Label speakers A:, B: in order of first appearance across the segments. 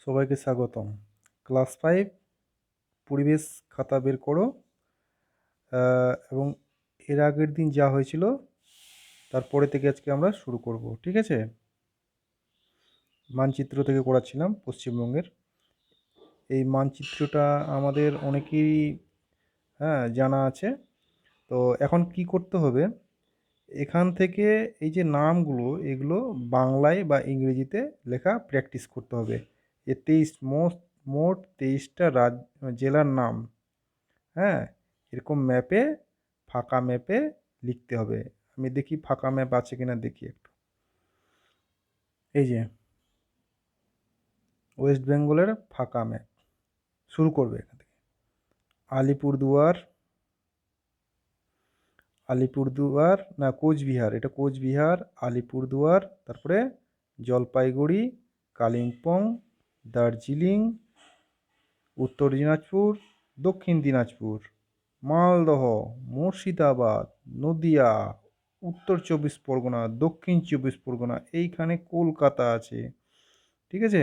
A: সবাইকে স্বাগতম। ক্লাস 5 পরিবেশ খাতা বের করো এবং এর আগের দিন যা হয়েছিল তারপরে থেকে আজকে আমরা শুরু করব, ঠিক আছে? মানচিত্র থেকে করাচ্ছিলাম পশ্চিমবঙ্গের। এই মানচিত্রটা আমাদের অনেকেরই জানা আছে। তো এখন কি করতে হবে, এখান থেকে এই যে নামগুলো এগুলো বাংলায় বা ইংরেজিতে লেখা প্র্যাকটিস করতে হবে। এ মোট 23টা জেলার নাম, এরকম ফাঁকা ম্যাপে লিখতে হবে। আমি দেখি ফাঁকা ম্যাপ আছে কিনা, দেখি একটু। এই যে ওয়েস্ট বেঙ্গলের ফাঁকা ম্যাপ শুরু করবে এখান থেকে। আলিপুরদুয়ার না কোচবিহার, এটা কোচবিহার, আলিপুরদুয়ার, তারপরে জলপাইগুড়ি, কালিম্পং, দার্জিলিং, উত্তর দিনাজপুর, দক্ষিণ দিনাজপুর, মালদহ, মুর্শিদাবাদ, নদিয়া, উত্তর 24 পরগনা, দক্ষিণ 24 পরগনা, এইখানে কলকাতা আছে, ঠিক আছে?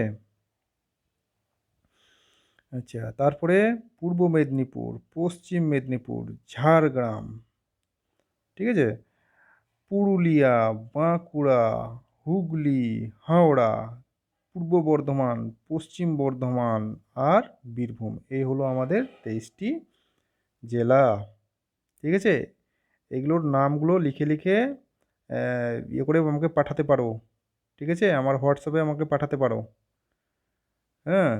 A: আচ্ছা, তারপরে পূর্ব মেদিনীপুর, পশ্চিম মেদিনীপুর, ঝাড়গ্রাম, ঠিক আছে? পুরুলিয়া, বাঁকুড়া, হুগলি, হাওড়া, পূর্ব বর্ধমান, পশ্চিম বর্ধমান আর বীরভূম। এই হলো আমাদের 23টি জেলা, ঠিক আছে? এগুলোর নামগুলো লিখে লিখে ইয়ে করে আমাকে পাঠাতে পারো, ঠিক আছে? আমার হোয়াটসঅ্যাপে আমাকে পাঠাতে পারো। হ্যাঁ,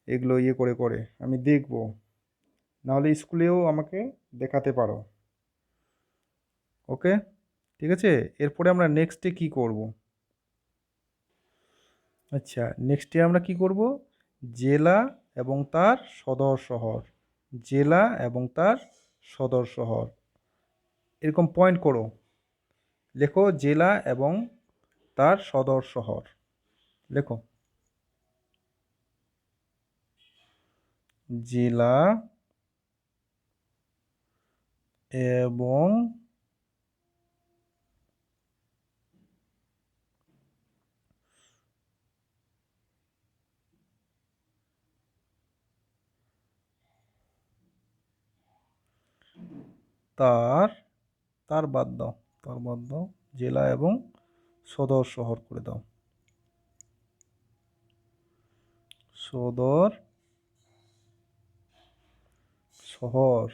A: এগুলো ইয়ে করে করে আমি দেখব, নাহলে স্কুলেও আমাকে দেখাতে পারো। ওকে, ঠিক আছে? এরপরে আমরা নেক্সটে কি করব? আচ্ছা, নেক্সটে আমরা কি করব? জেলা এবং তার সদর শহর, জেলা এবং তার সদর শহর, এরকম পয়েন্ট করো, লেখো জেলা এবং তার সদর শহর, লেখো জেলা এবং তার তার বাদ দাও, জেলা এবং সদর শহর করে দাও, সদর শহর,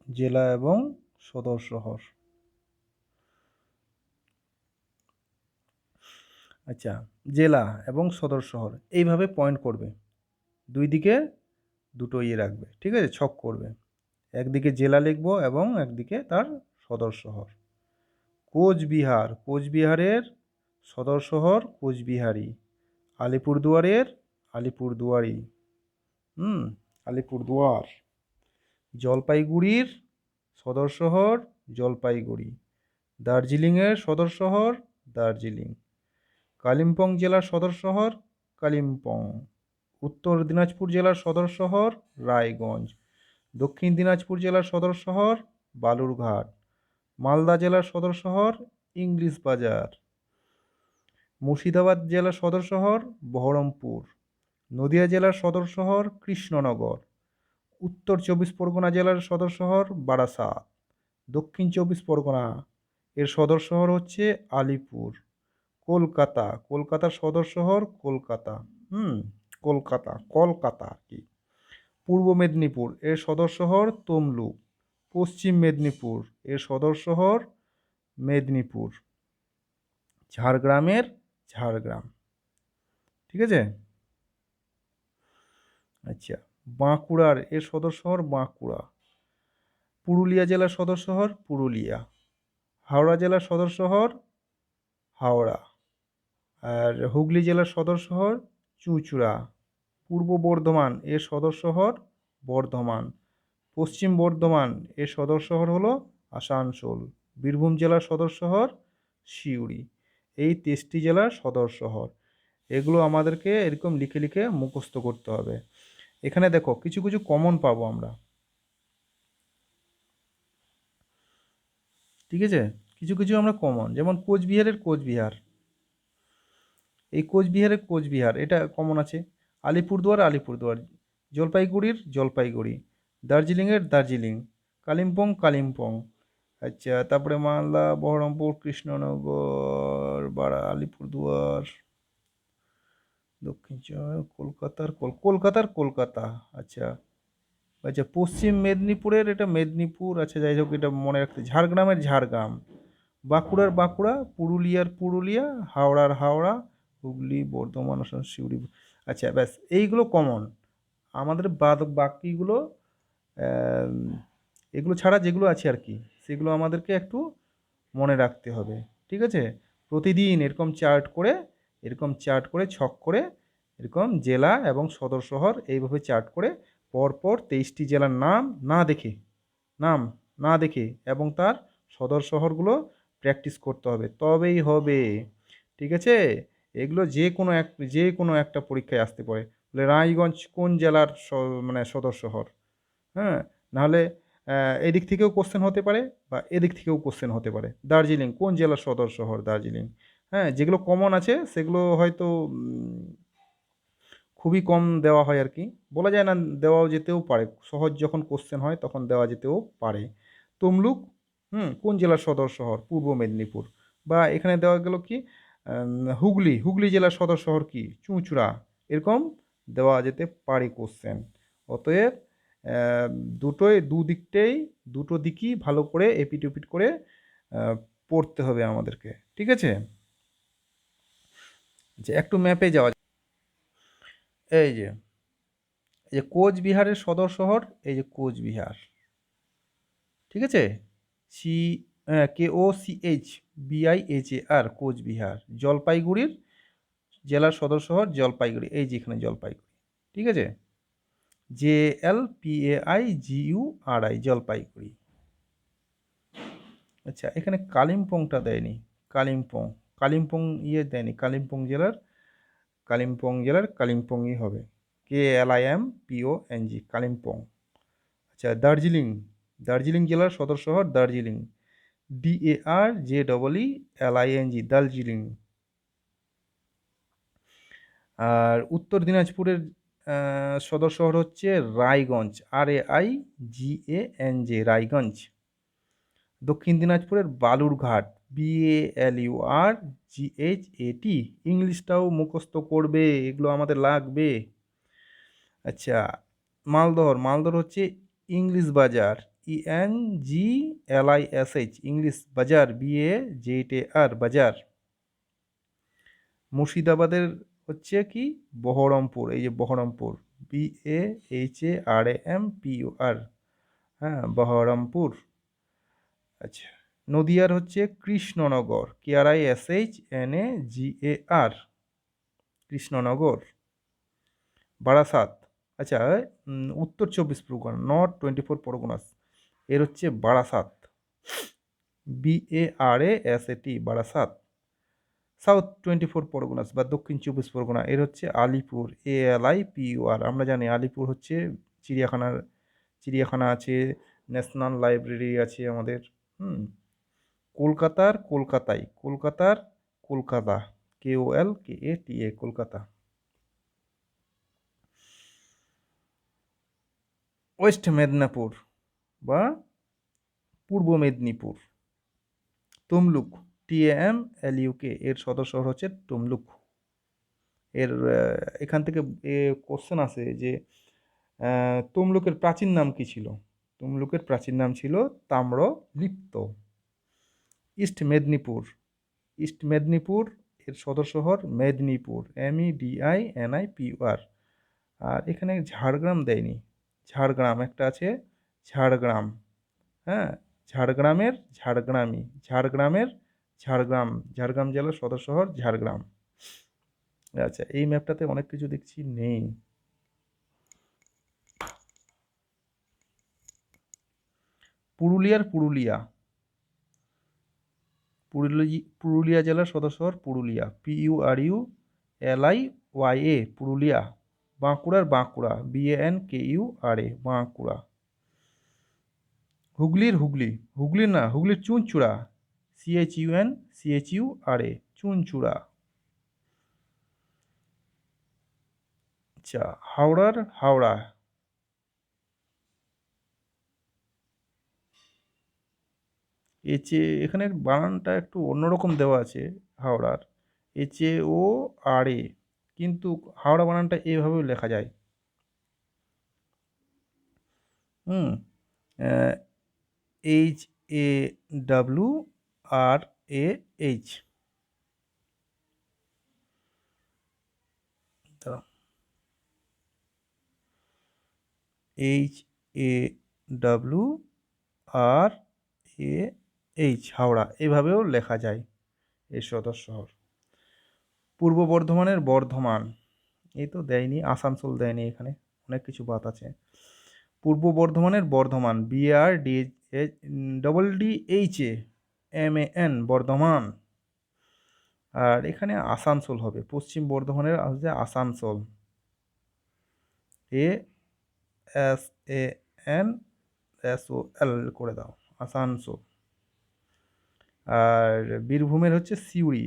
A: জেলা এবং সদর শহর। আচ্ছা, জেলা এবং সদর শহর এইভাবে পয়েন্ট করবে, দুই দিকে দুটো ইয়ে রাখবে, ঠিক আছে? ছক করবে, একদিকে জেলা লিখবো এবং একদিকে তার সদর শহর। কোচবিহার, কোচবিহারের সদর শহর কোচবিহারি। আলিপুরদুয়ারের আলিপুরদুয়ারি, আলিপুরদুয়ার। জলপাইগুড়ির সদর শহর জলপাইগুড়ি। দার্জিলিংয়ের সদর শহর দার্জিলিং। কালিম্পং জেলার সদর শহর কালিম্পং। উত্তর দিনাজপুর জেলার সদর শহর রায়গঞ্জ। দক্ষিণ দিনাজপুর জেলার সদর শহর বালুরঘাট। মালদা জেলার সদর শহর ইংলিশ বাজার। মুর্শিদাবাদ জেলার সদর শহর বহরমপুর। নদিয়া জেলার সদর শহর কৃষ্ণনগর। উত্তর 24 পরগনা জেলার সদর শহর বারাসাত। দক্ষিণ 24 পরগনা এর সদর শহর হচ্ছে আলিপুর। কলকাতা, কলকাতার সদর শহর কলকাতা, কলকাতা আর কি। পূর্ব মেদিনীপুর এর সদর শহর তমলুক। পশ্চিম মেদিনীপুর এর সদর শহর মেদিনীপুর। ঝাড়গ্রামের ঝাড়গ্রাম, ঠিক আছে? আচ্ছা, বাঁকুড়ার এর সদর শহর বাঁকুড়া। পুরুলিয়া জেলার সদর শহর পুরুলিয়া। হাওড়া জেলার সদর শহর হাওড়া। আর হুগলি জেলার সদর শহর চুঁচুড়া। পূর্ব বর্ধমান এর সদর শহর বর্ধমান। পশ্চিম বর্ধমান এর সদর শহর হলো আসানসোল। বীরভূম জেলার সদর শহর সিউড়ি। এই 23টি জেলার সদর শহর, এগুলো আমাদেরকে এরকম লিখে লিখে মুখস্থ করতে হবে। এখানে দেখো কিছু কিছু কমন পাবো আমরা, ঠিক আছে? কিছু কিছু আমরা কমন, যেমন কোচবিহারের কোচবিহার, এই কোচবিহারের কোচবিহার এটা কমন আছে। আলিপুরদুয়ার আলিপুরদুয়ার, জলপাইগুড়ির জলপাইগুড়ি, দার্জিলিংয়ের দার্জিলিং, কালিম্পং কালিম্পং। আচ্ছা, তারপরে মালদা, বহরমপুর, কৃষ্ণনগর, আলিপুরদুয়ার, দক্ষিণ কলকাতার কলকাতার কলকাতা। আচ্ছা আচ্ছা, পশ্চিম মেদিনীপুরের এটা মেদিনীপুর। আচ্ছা যাই হোক, এটা মনে রাখতে। ঝাড়গ্রামের ঝাড়গ্রাম, বাঁকুড়ার বাঁকুড়া, পুরুলিয়ার পুরুলিয়া, হাওড়ার হাওড়া, হুগলি বর্ধমান আসাম সিউড়ি। আচ্ছা ব্যাস, এইগুলো কমন। আমাদের বাকিগুলো আম, এগুলো ছাড়া যেগুলো আছে আর কি, সেগুলো আমাদেরকে একটু মনে রাখতে হবে। ঠিক আছে, প্রতিদিন এরকম চার্ট করে ছক করে, এরকম জেলা এবং সদর শহর এইভাবে চার্ট করে পরপর 23টি জেলার নাম না দেখে এবং তার সদর শহরগুলো প্র্যাকটিস করতে হবে, তবেই হবে। ঠিক আছে, এগুলো যে কোনো একটা পরীক্ষায় আসতে পারে। বলে রায়গঞ্জ কোন জেলার মানে সদর শহর। হ্যাঁ, নাহলে এদিক থেকেও কোশ্চেন হতে পারে বা এদিক থেকেও কোশ্চেন হতে পারে। দার্জিলিং কোন জেলার সদর শহর, দার্জিলিং। হ্যাঁ, যেগুলো কমন আছে সেগুলো হয়তো খুবই কম দেওয়া হয় আর কি, বলা যায় না, দেওয়াও যেতেও পারে। সহজ যখন কোশ্চেন হয় তখন দেওয়া যেতেও পারে। তমলুক কোন জেলার সদর শহর, পূর্ব মেদিনীপুর। বা এখানে দেওয়া গেল কি, হুগলি জেলার সদর শহর কি, চুঁচুড়া। এরকম দেওয়া যেতে পারে কোশ্চেন। অতএব আহ, দুটো দিকই ভালো করে এপিট ওপিট করে পড়তে হবে আমাদেরকে। ঠিক আছে, যে একটু ম্যাপে যাওয়া। এই যে কোচবিহারের সদর শহর, এই যে কোচবিহার। ঠিক আছে, সি KOCHBIHAR, কোচবিহার। জলপাইগুড়ির জেলার সদর শহর জলপাইগুড়ি, এই যে এখানে জলপাইগুড়ি। ঠিক আছে, JLPAIGURI, জলপাইগুড়ি। আচ্ছা, এখানে কালিম্পংটা দেয়নি। কালিম্পং, কালিম্পং দেয়নি। কালিম্পং জেলার কালিম্পংই হবে, KLIMPONG, কালিম্পং। আচ্ছা, দার্জিলিং জেলার সদর শহর দার্জিলিং, DARJEELING, দার্জিলিং। আর উত্তর দিনাজপুরের সদর শহর হচ্ছে রায়গঞ্জ, RAIGANJ, রায়গঞ্জ। দক্ষিণ দিনাজপুরের বালুরঘাট, BALURGHAT। ইংলিশটাও মুখস্থ করবে, এগুলো আমাদের লাগবে। আচ্ছা, মালদহর হচ্ছে ইংলিশ বাজার, ENGLISH, ইংলিশ বাজার, BAZAR, বাজার। মুর্শিদাবাদের হচ্ছে কি, বহরমপুর, এই যে বহরমপুর, BAHARAMPUR, হ্যাঁ, বহরমপুর। আচ্ছা, নদিয়ার হচ্ছে কৃষ্ণনগর, KRISHNAGAR, কৃষ্ণনগর। বারাসাত, আচ্ছা, উত্তর 24 পরগনা, নর্থ 24 পরগনাস, এর হচ্ছে বারাসাত, BARASAT, বারাসাত। সাউথ 24 পরগনাস বা দক্ষিণ 24 পরগনা, এর হচ্ছে আলিপুর, ALIPUR। আমরা জানি আলিপুর হচ্ছে চিড়িয়াখানা আছে, ন্যাশনাল লাইব্রেরি আছে আমাদের। কলকাতার কলকাতা, KOLKATA, কলকাতা। ওয়েস্ট মেদিনীপুর বা পূর্ব মেদিনীপুর, তমলুক, TAMLUK, এর সদর শহর হচ্ছে তমলুক। এর এখান থেকে কোশ্চেন আসে যে তমলুকের প্রাচীন নাম কি ছিল। তমলুকের প্রাচীন নাম ছিল তাম্রলিপ্ত। ইস্ট মেদিনীপুর, এর সদর শহর মেদিনীপুর, MEDINIPUR। আর এখানে ঝাড়গ্রাম দেয়নি। ঝাড়গ্রাম একটা আছে, ঝাড়গ্রাম। হ্যাঁ, ঝাড়গ্রাম জেলার সদর শহর ঝাড়গ্রাম। আচ্ছা, এই ম্যাপটাতে অনেক কিছু দেখছি নেই। পুরুলিয়া জেলার সদর শহর পুরুলিয়া, PURULIYA, পুরুলিয়া। বাঁকুড়া, BANKURA, বাঁকুড়া। হুগলির চুঁচুড়া, CHUNCHURA, চুনচুড়া। আচ্ছা, হাওড়ার হাওড়া, এখানে বানানটা একটু অন্যরকম দেওয়া আছে হাওড়ার, HAORA, কিন্তু হাওড়া বানানটা এভাবেও লেখা যায়। হুম, HAWRAH, HAWRAH, হাওড়া এভাবেও লেখা যায় এর সদর শহর। পূর্ব বর্ধমানের বর্ধমান, এই তো দেয়নি, আসানসোল দেয়নি, এখানে অনেক কিছু বাদ আছে। পূর্ব বর্ধমানের বর্ধমান, BRDHAMAN, বর্ধমান। আর এখানে আসানসোল হবে, পশ্চিম বর্ধমানের হচ্ছে আসানসোল, ASANSOL করে দাও, আসানসোল। আর বীরভূমের হচ্ছে সিউড়ি,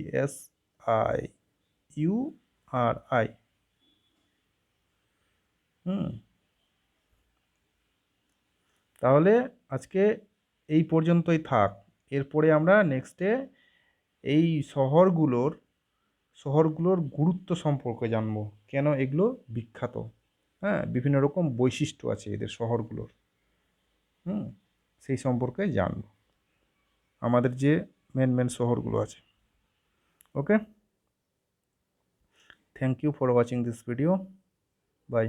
A: SIURI। তাহলে আজকে এই পর্যন্তই থাক। এরপরে আমরা নেক্সটে এই শহরগুলোর গুরুত্ব সম্পর্কে জানবো, কেন এগুলো বিখ্যাত। হ্যাঁ, বিভিন্ন রকম বৈশিষ্ট্য আছে এদের শহরগুলোর। সেই সম্পর্কে জানবো, আমাদের যে মেন শহরগুলো আছে। Okay, thank you for watching this video, by.